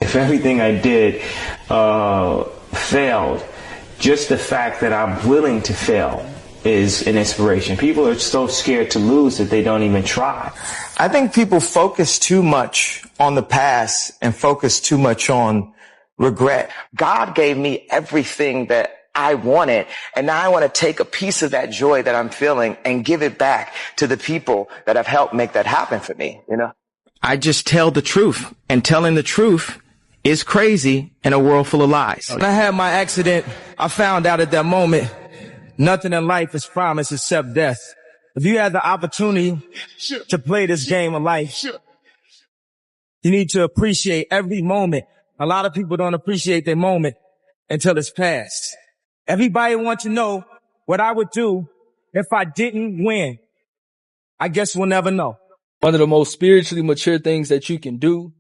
if everything I did failed, just the fact that I'm willing to fail is an inspiration. People are so scared to lose that they don't even try. I think people focus too much on the past and focus too much on regret. God gave me everything that I wanted, and now I want to take a piece of that joy that I'm feeling and give it back to the people that have helped make that happen for me, you know? I just tell the truth, and telling the truth is crazy in a world full of lies. When I had my accident, I found out at that moment, nothing in life is promised except death. If you had the opportunity to play this game of life, you need to appreciate every moment. A lot of people don't appreciate their moment until it's past. Everybody wants to know what I would do if I didn't win. I guess we'll never know. One of the most spiritually mature things that you can do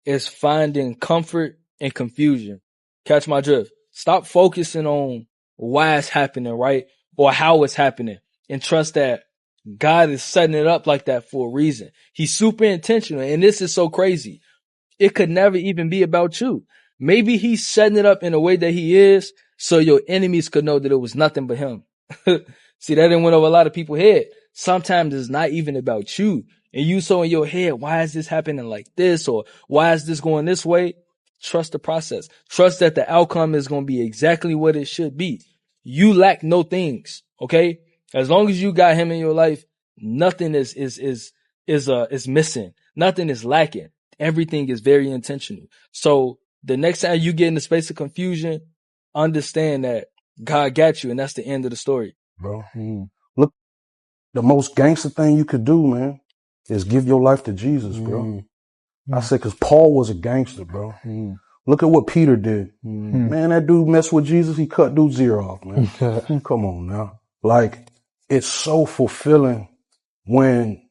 is finding comfort in confusion. Catch my drift. Stop focusing on why it's happening, right? Or how it's happening, and trust that God is setting it up like that for a reason. He's super intentional. And this is so crazy. It could never even be about you. Maybe he's setting it up in a way that he is so your enemies could know that it was nothing but him. See, that didn't went over a lot of people's head. Sometimes it's not even about you. And you so in your head, why is this happening like this? Or why is this going this way? Trust the process. Trust that the outcome is going to be exactly what it should be. You lack no things. Okay. As long as you got him in your life, nothing is missing. Nothing is lacking. Everything is very intentional. So the next time you get in the space of confusion, understand that God got you, and that's the end of the story. Bro, look, the most gangster thing you could do, man, is give your life to Jesus, bro. I said, cause Paul was a gangster, bro. Look at what Peter did. Man, that dude messed with Jesus. He cut dude's ear off, man. Come on now. Like, it's so fulfilling when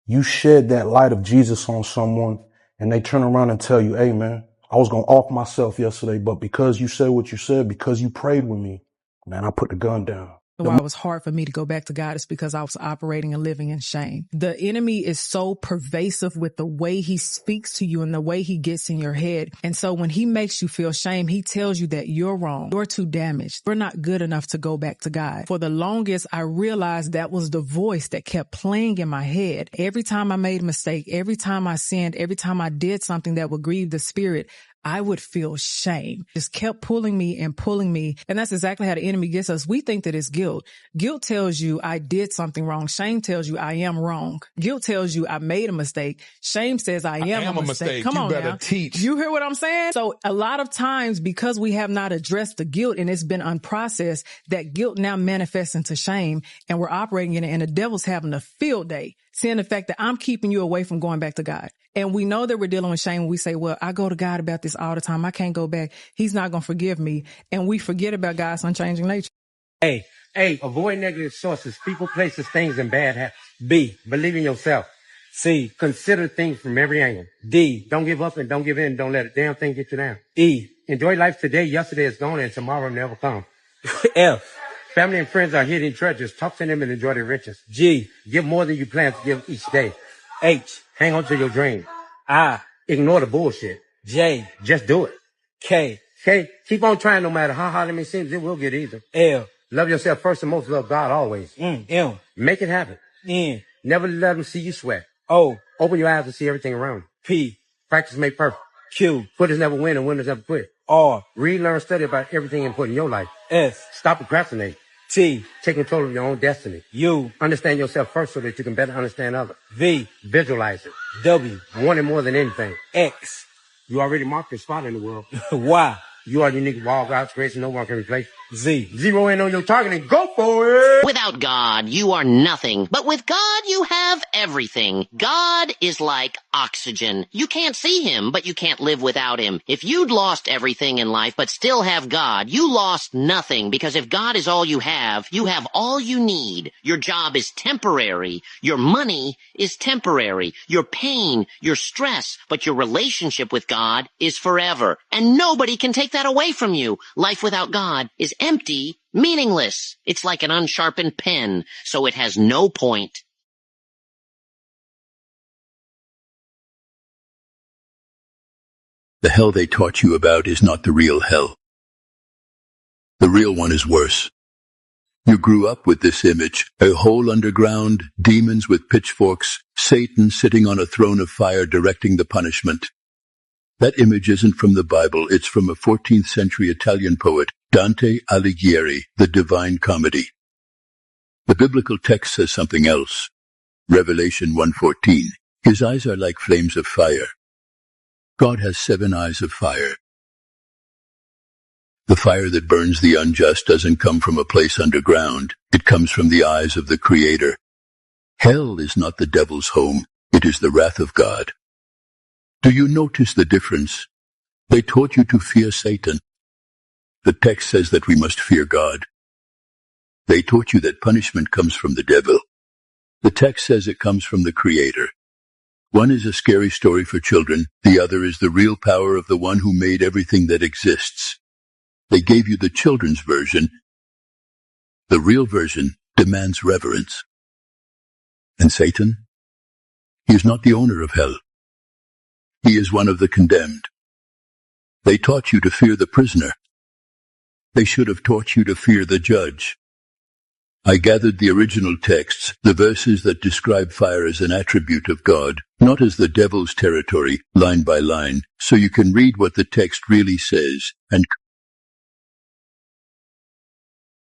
you shed that light of Jesus on someone and they turn around and tell you, hey, man, I was going to off myself yesterday, but because you said what you said, because you prayed with me, man, I put the gun down. Why it was hard for me to go back to God is because I was operating and living in shame. The enemy is so pervasive with the way he speaks to you and the way he gets in your head. And so when he makes you feel shame, he tells you that you're wrong. You're too damaged. You're not good enough to go back to God. For the longest, I realized that was the voice that kept playing in my head. Every time I made a mistake, every time I sinned, every time I did something that would grieve the Spirit, I would feel shame. Just kept pulling me and pulling me. And that's exactly how the enemy gets us. We think that it's guilt. Guilt tells you I did something wrong. Shame tells you I am wrong. Guilt tells you I made a mistake. Shame says I am a mistake. Come on now. Teach. You hear what I'm saying? So a lot of times, because we have not addressed the guilt and it's been unprocessed, that guilt now manifests into shame, and we're operating in it, and the devil's having a field day, seeing the fact that I'm keeping you away from going back to God. And we know that we're dealing with shame when we say, well, I go to God about this all the time. I can't go back. He's not going to forgive me. And we forget about God's unchanging nature. A, avoid negative sources, people, places, things, and bad habits. B, believe in yourself. C, consider things from every angle. D, don't give up and don't give in. Don't let a damn thing get you down. E, enjoy life today. Yesterday is gone and tomorrow never comes. F, family and friends are hidden treasures. Talk to them and enjoy their riches. G, give more than you plan to give each day. H, hang on to your dream. I, ignore the bullshit. J, just do it. K, keep on trying no matter how hard it may seem. It will get easier. L, love yourself first and most, love God always. M, make it happen. N, never let them see you sweat. O, open your eyes to see everything around you. P, practice make perfect. Q, quitters never win and winners never quit. R, read, learn, study about everything important in your life. S, stop procrastinating. T, take control of your own destiny. U, understand yourself first so that you can better understand others. V, visualize it. W, want it more than anything. X, you already marked your spot in the world. Y, you are unique of all God's creation, no one can replace. Z, zero in on your target and go for it. Without God, you are nothing. But with God, you have everything. God is like oxygen. You can't see him, but you can't live without him. If you'd lost everything in life but still have God, you lost nothing, because if God is all you have all you need. Your job is temporary. Your money is temporary. Your pain, your stress, but your relationship with God is forever. And nobody can take that away from you. Life without God is empty, meaningless. It's like an unsharpened pen, so it has no point. The hell they taught you about is not the real hell. The real one is worse. You grew up with this image, a hole underground, demons with pitchforks, Satan sitting on a throne of fire directing the punishment. That image isn't from the Bible, it's from a 14th century Italian poet, Dante Alighieri, The Divine Comedy. The biblical text says something else. Revelation 1:14. His eyes are like flames of fire. God has 7 eyes of fire. The fire that burns the unjust doesn't come from a place underground. It comes from the eyes of the Creator. Hell is not the devil's home. It is the wrath of God. Do you notice the difference? They taught you to fear Satan. The text says that we must fear God. They taught you that punishment comes from the devil. The text says it comes from the Creator. One is a scary story for children. The other is the real power of the one who made everything that exists. They gave you the children's version. The real version demands reverence. And Satan? He is not the owner of hell. He is one of the condemned. They taught you to fear the prisoner. They should have taught you to fear the judge. I gathered the original texts, the verses that describe fire as an attribute of God, not as the devil's territory, line by line, so you can read what the text really says and